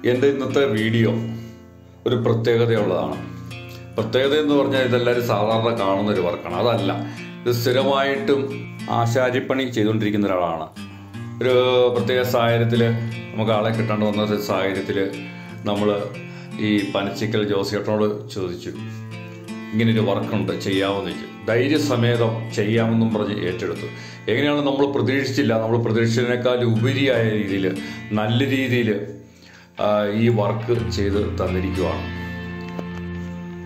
എൻ്റെ ഇന്നത്തെ വീഡിയോ ഒരു പ്രത്യേകതയുള്ളതാണ്. പ്രത്യേകത എന്ന് പറഞ്ഞാൽ ഇതെല്ലാവരും സാധാരണ കാണുന്നൊരു വർക്കാണ്. അതല്ല, ഇത് സ്ഥിരമായിട്ടും ആശാരിപ്പണി ചെയ്തുകൊണ്ടിരിക്കുന്ന ഒരാളാണ്. ഒരു പ്രത്യേക സാഹചര്യത്തിൽ നമുക്ക് ആളെ കിട്ടാണ്ട് വന്ന സാഹചര്യത്തിൽ നമ്മൾ ഈ പനച്ചിക്കൽ ജോസിയേട്ടനോട് ചോദിച്ചു, ഇങ്ങനൊരു വർക്കുണ്ട്, ചെയ്യാമെന്ന് ചോദിച്ചു. ധൈര്യസമേതം ചെയ്യാമെന്നും പറഞ്ഞ് ഏറ്റെടുത്തു. എങ്ങനെയാണ് നമ്മൾ പ്രതീക്ഷിച്ചില്ല, നമ്മൾ പ്രതീക്ഷിച്ചതിനേക്കാൾ ഉപരിയായ രീതിയിൽ നല്ല രീതിയിൽ ഈ വർക്ക് ചെയ്ത് തന്നിരിക്കുകയാണ്.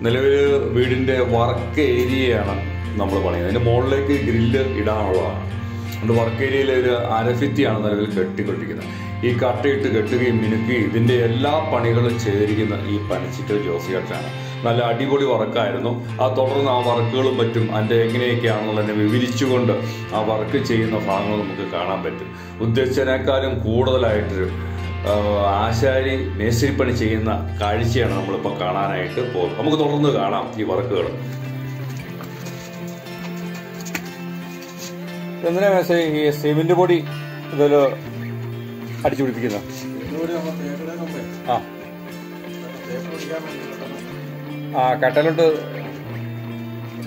നിലവിൽ വീടിൻ്റെ വർക്ക് ഏരിയയാണ് നമ്മൾ പണിയുന്നത്. അതിൻ്റെ മുകളിലേക്ക് ഗ്രില്ല് ഇടാനുള്ളതാണ്. അതുകൊണ്ട് വർക്ക് ഏരിയയിൽ ഒരു അരഭിത്തിയാണ് നിലവിൽ കെട്ടിക്കൊണ്ടിരിക്കുന്നത്. ഈ കട്ടയിട്ട് കെട്ടുകയും മിനുക്കുകയും ഇതിൻ്റെ എല്ലാ പണികളും ചെയ്തിരിക്കുന്ന ഈ പനച്ചിക്കൽ ജോസിയേട്ടനാണ്. നല്ല അടിപൊളി വർക്കായിരുന്നു. തുടർന്ന് ആ വർക്കുകളും മറ്റും അതിൻ്റെ എങ്ങനെയൊക്കെയാണെന്നുള്ളതിനെ വിവരിച്ചുകൊണ്ട് ആ വർക്ക് ചെയ്യുന്ന ഭാഗങ്ങൾ നമുക്ക് കാണാൻ പറ്റും. ഉദ്ദേശിച്ചതിനേക്കാളും കൂടുതലായിട്ട് ആശാരി മേസ്തിരിപ്പണി ചെയ്യുന്ന കാഴ്ചയാണ് നമ്മളിപ്പോൾ കാണാനായിട്ട് പോകുന്നത്. നമുക്ക് തുടർന്ന് കാണാം ഈ വർക്കുകൾ. എന്തിനാ മേസ്തിരി ഈ സിമെന്റ് പൊടി ഇതിൽ അടിച്ചു പിടിപ്പിക്കുന്നത്? കട്ടലോട്ട്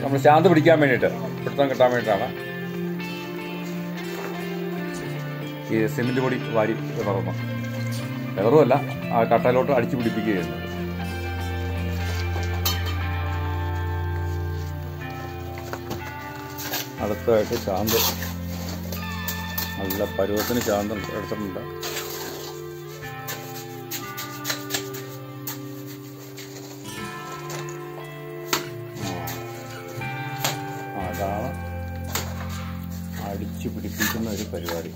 നമ്മൾ ശാന്ത പിടിക്കാൻ വേണ്ടിയിട്ട്, പിടുത്തം കിട്ടാൻ വേണ്ടിയിട്ടാണ് ഈ സിമെന്റ് പൊടി വാരി വെറുമല്ല ആ കട്ടയിലോട്ട് അടിച്ചു പിടിപ്പിക്കുക ചെയ്യുന്നത്. അടുത്തതായിട്ട് ശാന്ത് നല്ല പരുവത്തിന് ശാന്തം എടുത്തിട്ടുണ്ട്. അതാണ് അടിച്ചു പിടിപ്പിക്കുന്ന ഒരു പരിപാടി.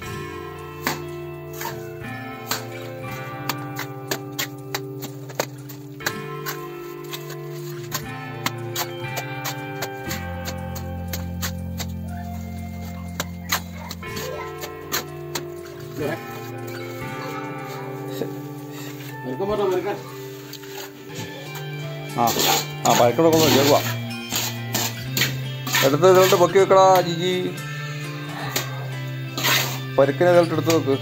പരക്കൂടെ കൊണ്ടു ചേർക്കുക. എടുത്ത് ഇതിലോട്ട് പൊക്കി വെക്കടാ ജിജി. പരുക്കിനെ ഇതിലോട്ട് എടുത്ത് വെക്ക്.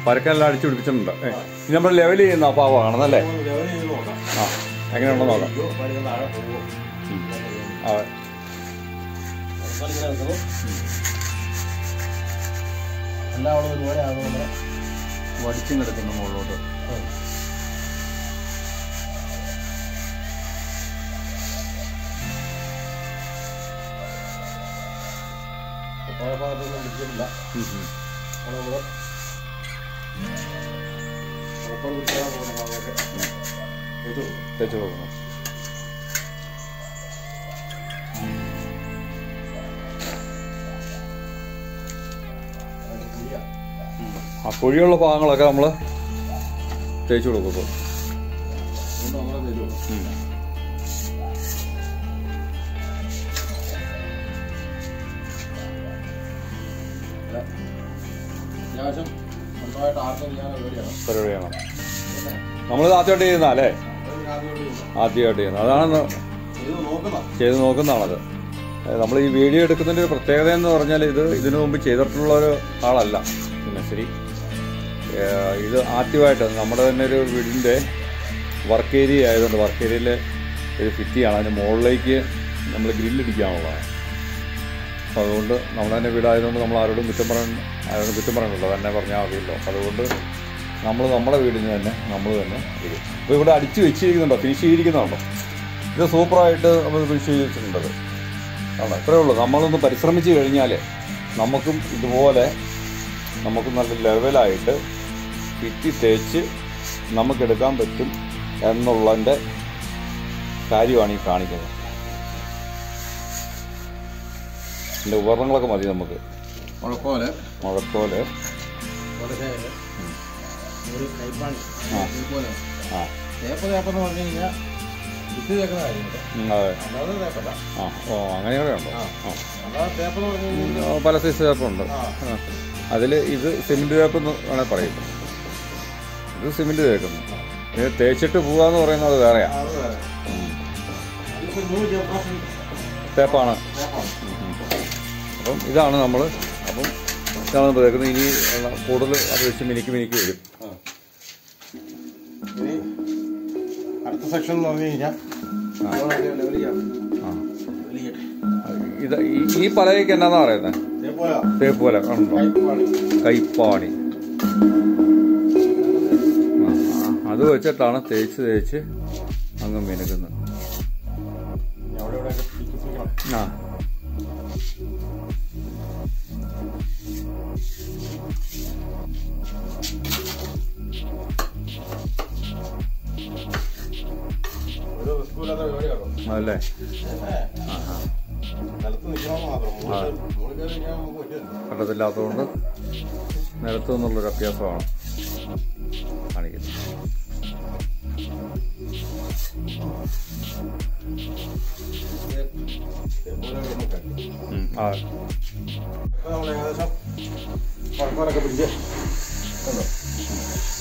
പരക്കെല്ലാം അടിച്ചു പിടിപ്പിച്ചിട്ടുണ്ട്. ഇനി നമ്മൾ ലെവൽ ചെയ്യുന്ന പാവമാണെന്നല്ലേ? എങ്ങനെയുണ്ടോ നോക്കാം. വടിച്ചും കിടക്കുന്നു മുകളിലോട്ട്. തേച്ചു കൊടുക്കണം. ആ കുഴിയുള്ള ഭാഗങ്ങളൊക്കെ നമ്മൾ തേച്ചു കൊടുക്കും. പരിപാടിയാണ് നമ്മളിത് ആദ്യമായിട്ട് ചെയ്യുന്ന അല്ലേ? ആദ്യമായിട്ട് ചെയ്യുന്നത് അതാണ്, ചെയ്ത് നോക്കുന്നതാണത്. നമ്മൾ ഈ വീഡിയോ എടുക്കുന്നതിൻ്റെ ഒരു പ്രത്യേകത എന്ന് പറഞ്ഞാൽ ഇതിനു മുമ്പ് ചെയ്തിട്ടുള്ള ഒരു ആളല്ല പിന്നെ ശരി. ഇത് ആദ്യമായിട്ട് നമ്മുടെ തന്നെ ഒരു വീടിൻ്റെ വർക്ക് ഏരിയ ആയതുകൊണ്ട് വർക്ക് ഏരിയയിലെ ഒരു ഭിത്തിയാണ്. അതിന് മുകളിലേക്ക് നമ്മൾ ഗ്രില്ലിടിക്കാനുള്ളതാണ്. അപ്പോൾ അതുകൊണ്ട് നമ്മൾ തന്നെ വീടായതുകൊണ്ട് നമ്മൾ ആരോടും കുറ്റം പറയണല്ലോ, തന്നെ പറഞ്ഞാൽ മതിയല്ലോ. അതുകൊണ്ട് നമ്മൾ നമ്മുടെ വീടിന് തന്നെ നമ്മൾ തന്നെ ചെയ്യും. അപ്പോൾ ഇവിടെ അടിച്ച് വെച്ചിരിക്കുന്നുണ്ടോ, ഫിനിഷ് ചെയ്തിരിക്കുന്നുണ്ടോ? ഇത് സൂപ്പറായിട്ട് നമ്മൾ ഫിനിഷ് ചെയ്തിട്ടുണ്ടത് ആണ്. അത്രയേ ഉള്ളൂ. നമ്മളൊന്ന് പരിശ്രമിച്ച് കഴിഞ്ഞാൽ നമുക്കും ഇതുപോലെ നമുക്ക് നല്ല ലെവലായിട്ട് ഭിത്തി തേച്ച് നമുക്കെടുക്കാൻ പറ്റും എന്നുള്ളതിൻ്റെ കാര്യമാണ് ഈ കാണിക്കുന്നത്. ഇതിൻ്റെ ഉപകരണങ്ങളൊക്കെ മതി നമുക്ക്. മുഴക്കോല് ഒരു കൈപ്പാണി പോലെ തേപ്പെന്ന് പറഞ്ഞു കഴിഞ്ഞാൽ വിത്ത് തേക്കുന്ന കാര്യമുണ്ട്. അല്ലാതെ തേപ്പല്ല. അങ്ങനെ കൂടെ ഉണ്ടോ? അല്ലാതെ തേപ്പെന്ന് പറഞ്ഞു കഴിഞ്ഞാൽ പല സൈസ് തേപ്പുണ്ട്. അതിൽ ഇത് സിമെന്റ് തേപ്പ് എന്ന് വേണേൽ പറയും. ഇത് സിമെന്റ് തേക്കുന്നു. ഇത് തേച്ചിട്ട് പോവാന്ന് പറയുന്നത് വേറെയാ, തേപ്പാണ്. അപ്പം ഇതാണ് നമ്മൾ തേക്കുന്നത്. ഇനി കൂടുതൽ അത് വെച്ച് മിനിക്ക് വരും. അടുത്ത സെക്ഷൻ എന്ന് പറഞ്ഞു കഴിഞ്ഞാൽ ഇത് ഈ പലയ്ക്ക് എന്നാന്നാ പറയുന്നത്? തേപ്പ് പോലെ ഉണ്ടോ? കൈപ്പാണി. അത് വെച്ചിട്ടാണ് തേച്ച് അങ്ങ് മിനുക്കുന്നത്. അതല്ലേ? പറ്റത്തില്ലാത്തതുകൊണ്ട് നിലത്തു നിന്നുള്ളൊരു അഭ്യാസമാണ് കാണിക്കുന്നത്.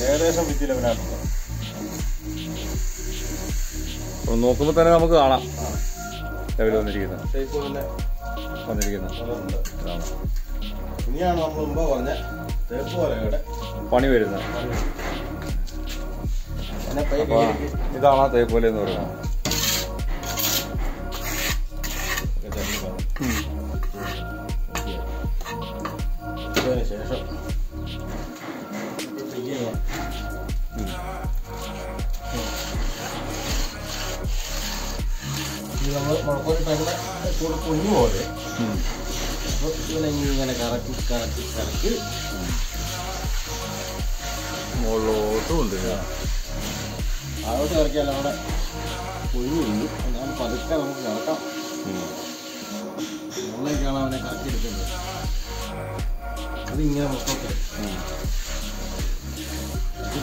ഏകദേശം വിദ്യയിലവനായിട്ടുണ്ട്. നോക്കുമ്പോൾ തന്നെ നമുക്ക് കാണാം ലെവൽ വന്നിരിക്കുന്നത്. ഇനിയാണ് നമ്മൾ മുമ്പ് പറഞ്ഞ തേപ്പ് വലയുടെ പണി വരുന്നത്. ഇതാണ് ആ തേപ്പ് വല എന്ന് പറയുന്നത്. ശേഷം നമ്മൾ മുളക്കോരി തന്നെ കൂടെ കുഞ്ഞു പോലെ അപ്പോൾ ഇങ്ങനെ കറക്കി മുകളിലോട്ട് കൊണ്ടുവരിക. അതോട്ട് കറക്കിയാൽ അവിടെ കുഞ്ഞു വീഴും. എന്നാലും പതുക്കെ നമുക്ക് കറക്കാം. മുകളിലേക്കാണ് അവനെ കറക്കിയെടുക്കുന്നത്. അതിങ്ങനെ മൊത്തത്തിൽ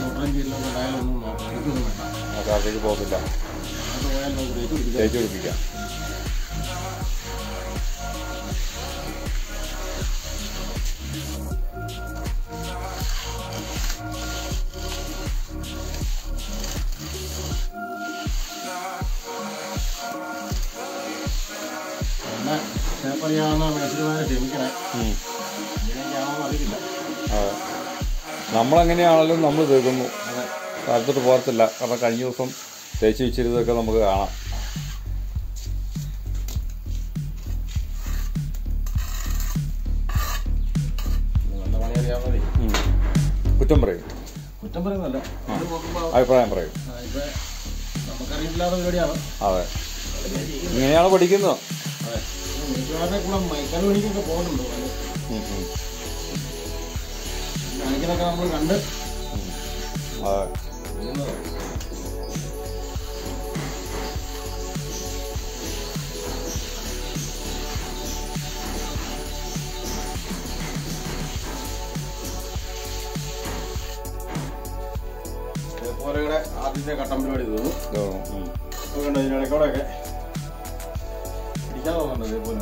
മുട്ടൻ കീഴിലൊന്നും ഉണ്ടായാലൊന്നും എടുക്കൊന്നും വേണ്ട. കാർത്തേക്ക് പോകില്ല. അത് പോയാൽ നമുക്ക് തേച്ച് പിടിപ്പിക്കാം. പിന്നെ പേപ്പറിയാവുന്ന മേശിരിമാരെ ക്ഷമിക്കണേ. ഇങ്ങനെയൊക്കെയാണെന്ന് അറിയില്ല. നമ്മളെങ്ങനെയാണെങ്കിലും നമ്മൾ തീർക്കുന്നു. കാലത്തോട്ട് പോകത്തില്ല. കാരണം കഴിഞ്ഞ ദിവസം തേച്ച് വെച്ചിരുന്നതൊക്കെ നമുക്ക് കാണാം. നല്ല പണി അറിയാവുന്നതേ കുറ്റം പറയുന്നല്ല, അഭിപ്രായം പറയും. നമുക്കറിയില്ലാത്ത പരിപാടിയാണ്. അതെ, ഇങ്ങനെയാണ് പഠിക്കുന്നത്. അതെ, കൂടെ മൈക്കൽ പണിക്കൊക്കെ പോകുന്നുണ്ട്. കാണിക്കുന്നൊക്കെ നമ്മൾ കണ്ട്. അതെ, പോലെയുടെ ആദ്യത്തെ കട്ടം പരിപാടി തോന്നുന്നു. ഇതിനിടയ്ക്കൂടെയൊക്കെ പിടിക്കാൻ തോന്നുന്നുണ്ട്. ഇതേപോലെ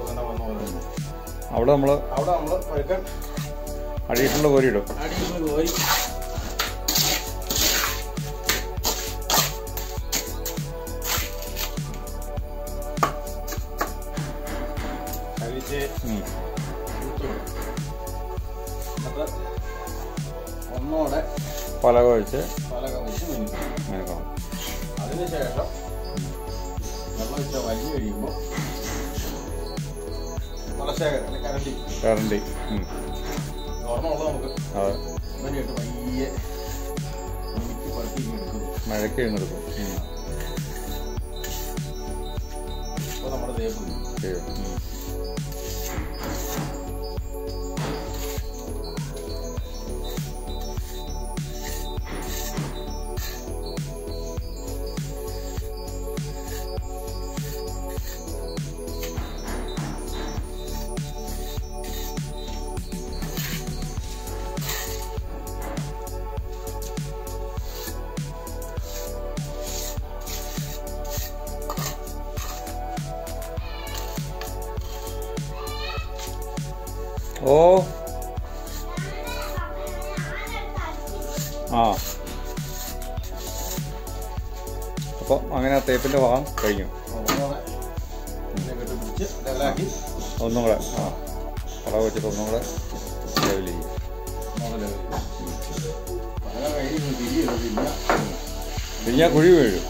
തന്നെ വന്ന പോലെ അവിടെ നമ്മൾ പഴുക്കൻ അഡീഷണൽ കോരി ഇടും. അഡീഷണൽ കോരി കഴിച്ച് ഒന്നോടെ പലക വെച്ച് മിനുക്കണം. അതിനുശേഷം വെള്ളം വെച്ച വലിഞ്ഞു കഴിയുമ്പോൾ കരണ്ടി ഓർമ്മയുള്ള നമുക്ക് ഇവനായിട്ട് പയ്യെ മഴയ്ക്ക് എടുക്കും. ഇപ്പോൾ നമ്മുടെ തേപ്പ് ഓ ആ അപ്പം അങ്ങനെ ആ തേപ്പിൻ്റെ ഭാഗം കഴിഞ്ഞു. ഒന്നും കൂടെ പടവ് വെച്ചിട്ട് ഒന്നും കൂടെ ലെവൽ ചെയ്യും. പിരിഞ്ഞാൽ കുഴി വീഴും.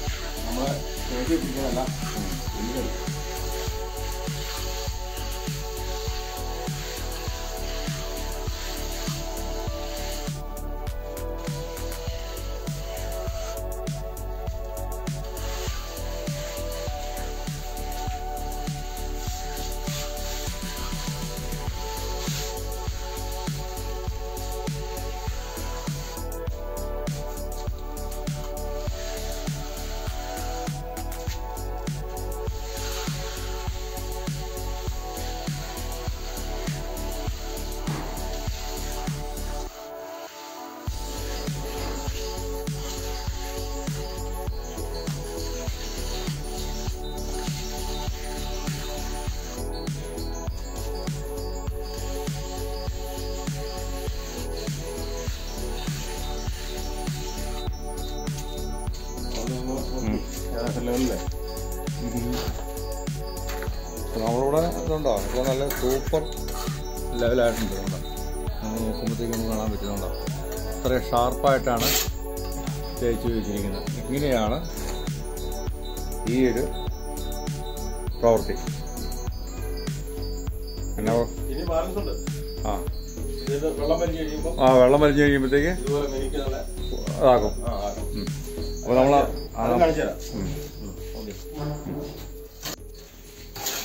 നമ്മളിവിടെ ഇതുണ്ടോ ഇപ്പോൾ നല്ല സൂപ്പർ ലെവലായിട്ടുണ്ട്. നമ്മൾ നോക്കുമ്പോഴത്തേക്ക് നമുക്ക് കാണാൻ പറ്റുന്നുണ്ടോ ഇത്രയും ഷാർപ്പായിട്ടാണ് തേച്ച് വെച്ചിരിക്കുന്നത്. ഇങ്ങനെയാണ് ഈ ഒരു പ്രവൃത്തി. എന്നാ വെള്ളം വലിഞ്ഞ് കഴിയുമ്പോഴത്തേക്ക് അതാക്കും. അപ്പോൾ നമ്മൾ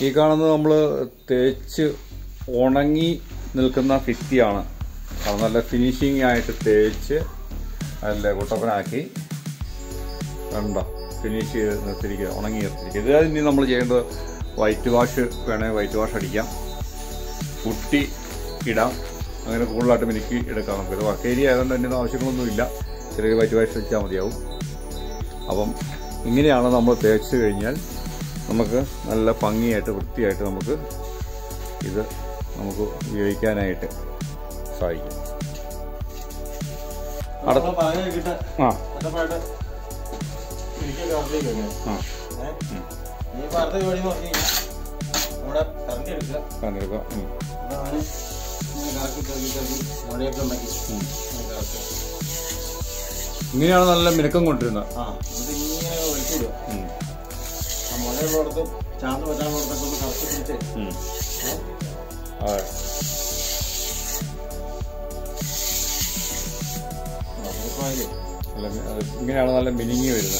ഈ കാണുന്നത് നമ്മൾ തേച്ച് ഉണങ്ങി നിൽക്കുന്ന ഭിത്തിയാണ്. അത് നല്ല ഫിനിഷിംഗ് ആയിട്ട് തേച്ച് നല്ല കുട്ടപ്പനാക്കി കണ്ടോ ഫിനിഷ് ചെയ്ത് നിർത്തിരിക്കുക, ഉണങ്ങി നിർത്തിരിക്കുക. ഇത് ഇനി നമ്മൾ ചെയ്യേണ്ടത് വൈറ്റ് വാഷ് വേണമെങ്കിൽ വൈറ്റ് വാഷ് അടിക്കാം, കുട്ടി ഇടാം, അങ്ങനെ കൂടുതലായിട്ട് മിനുക്കി എടുക്കാം. നമുക്കിത് വർക്ക് ഏരിയ ആയതുകൊണ്ട് അതിൻ്റെ ആവശ്യങ്ങളൊന്നുമില്ല, ചെറിയ വൈറ്റ് വാഷ് വെച്ചാൽ മതിയാവും. അപ്പം ഇങ്ങനെയാണ് നമ്മൾ തേച്ച് കഴിഞ്ഞാൽ നമുക്ക് നല്ല ഭംഗിയായിട്ട് വൃത്തിയായിട്ട് നമുക്ക് ഇത് നമുക്ക് ഉപയോഗിക്കാനായിട്ട് സാധിക്കും. ഇങ്ങനെയാണ് നല്ല മിനുക്കം കൊണ്ടിരുന്നത്. മുളയോടത്ത് ചാന്ത് പറ്റാനോടത്തൊക്കെ ഒന്ന് കറക്കി പിടിച്ച് ഇങ്ങനെയാണ് നല്ല മിനിങ്ങി വരുന്നത്.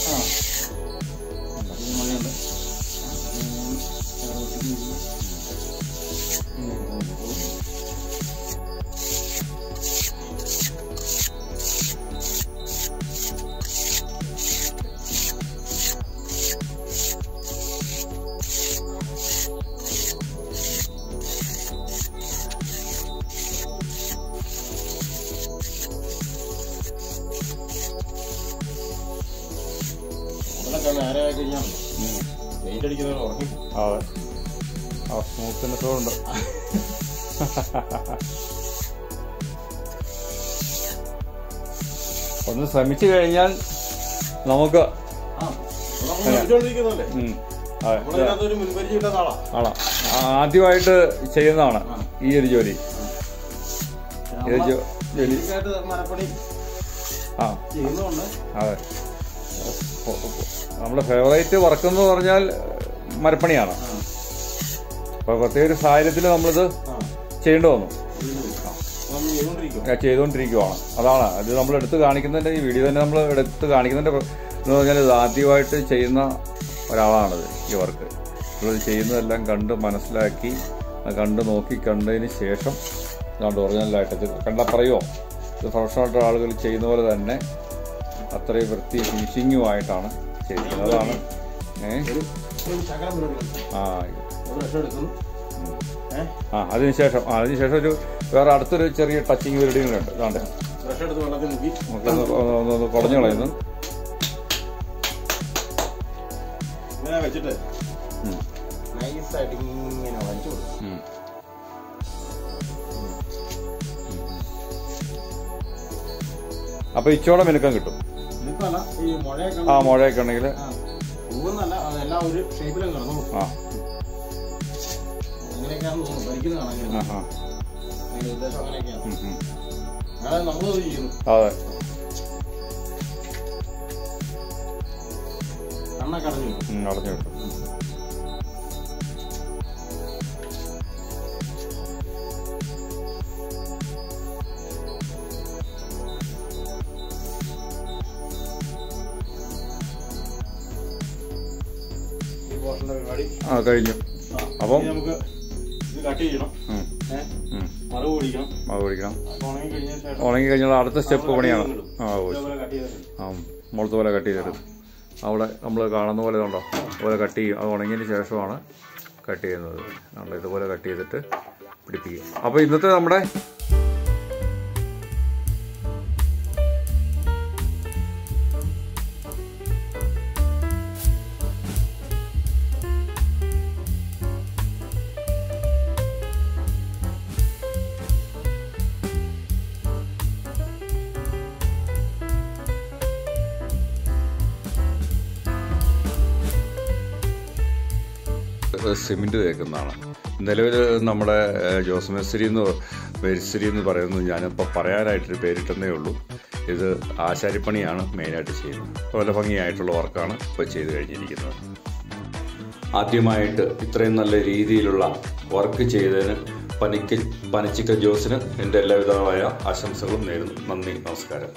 സ്മൂത്ത്നെസ് ഉണ്ട്. ഒന്ന് ശ്രമിച്ചു കഴിഞ്ഞാൽ നമുക്ക് ആദ്യമായിട്ട് ചെയ്യുന്നതാണ് ഈ ഒരു ജോലി. അതെ, നമ്മുടെ ഫേവറേറ്റ് വർക്ക് എന്ന് പറഞ്ഞാൽ മരപ്പണിയാണ്. അപ്പൊ പ്രത്യേക ഒരു സാഹചര്യത്തിൽ നമ്മളിത് ചെയ്യേണ്ടി വന്നു, ചെയ്തുകൊണ്ടിരിക്കുവാണ്. അതാണ് അത് നമ്മൾ എടുത്ത് കാണിക്കുന്നതിന്റെ ഈ വീഡിയോ തന്നെ നമ്മൾ എടുത്ത് കാണിക്കുന്നതിന്റെ എന്ന് പറഞ്ഞാൽ ഇത് ആദ്യമായിട്ട് ചെയ്യുന്ന ഒരാളാണിത്. ഈ വർക്ക് ഇത് ചെയ്യുന്നതെല്ലാം കണ്ട് മനസ്സിലാക്കി കണ്ട് നോക്കി കണ്ടതിന് ശേഷം ഇതാണ്ട് ഒറിജിനലായിട്ട് ഇത് കണ്ടാൽ പറയുമോ, ഇത് പ്രൊഫഷണലായിട്ട് ആളുകൾ ചെയ്യുന്ന പോലെ തന്നെ അത്രയും വൃത്തി ഫിനിഷിങ്ങുമായിട്ടാണ് ചെയ്തിരിക്കുന്നത്. അതാണ് അതിനുശേഷം ഒരു വേറെ അടുത്തൊരു ചെറിയ ടച്ചിങ് പരിപാടികളുണ്ട്. അതാണ്ട് ഒന്ന് കുടഞ്ഞു കളയുന്നു. വെച്ചിട്ട് നൈസായിട്ട് ഇങ്ങനെ വലിച്ചു കൊടുക്കും. അപ്പോൾ ഇച്ചോളം മിനുക്കം കിട്ടും. മിനുക്കമല്ല, ഈ മുഴയൊക്കെ മുഴയൊക്കെ ഉണ്ടെങ്കിൽ പൂവെന്നല്ല, അതെല്ലാം ഒരു ഷേപ്പിലും കിടന്നു. അങ്ങനെയൊക്കെയാണെന്ന് തോന്നുന്നു, ഭരിക്കുന്നതാണ് അങ്ങനെ. അതിന്റെ ഉദ്ദേശം അങ്ങനെയൊക്കെയാണ്. അങ്ങനെ നമ്മൾ ചെയ്യുന്നു. അതെ, കണ്ണൊക്കെ അടഞ്ഞു കിട്ടും. കഴിഞ്ഞു. അപ്പം നമുക്ക് ഇത് കട്ട് ചെയ്യണം, മറവ് പിടിക്കണം. ഉണങ്ങി കഴിഞ്ഞാൽ അടുത്ത സ്റ്റെപ്പ് പണിയാണ്. മുളത്ത് പോലെ കട്ട് ചെയ്തെടുക്കും. അവിടെ നമ്മൾ കാണുന്ന പോലെ ഉണ്ടോ, അതുപോലെ കട്ട് ചെയ്യും. അത് ഉണങ്ങിയതിന് ശേഷമാണ് കട്ട് ചെയ്യുന്നത്. നമ്മൾ ഇതുപോലെ കട്ട് ചെയ്തിട്ട് പിടിപ്പിക്കും. അപ്പോൾ ഇന്നത്തെ നമ്മുടെ സിമെൻറ്റ് തേക്കുന്നതാണ്. നിലവിൽ നമ്മുടെ ജോസ് മേസ്തിരി എന്ന് പറയുന്നത് ഞാനിപ്പോൾ പറയാനായിട്ടൊരു പേരിട്ടെന്നേ ഉള്ളൂ. ഇത് ആശാരിപ്പണിയാണ് മെയിനായിട്ട് ചെയ്യുന്നത്. വളരെ ഭംഗിയായിട്ടുള്ള വർക്കാണ് ഇപ്പോൾ ചെയ്ത് കഴിഞ്ഞിരിക്കുന്നത്. ആദ്യമായിട്ട് ഇത്രയും നല്ല രീതിയിലുള്ള വർക്ക് ചെയ്തതിന് പനച്ചിക്കൽ ജോസിന് എൻ്റെ എല്ലാവിധമായ ആശംസകളും നേരുന്നു. നന്ദി, നമസ്കാരം.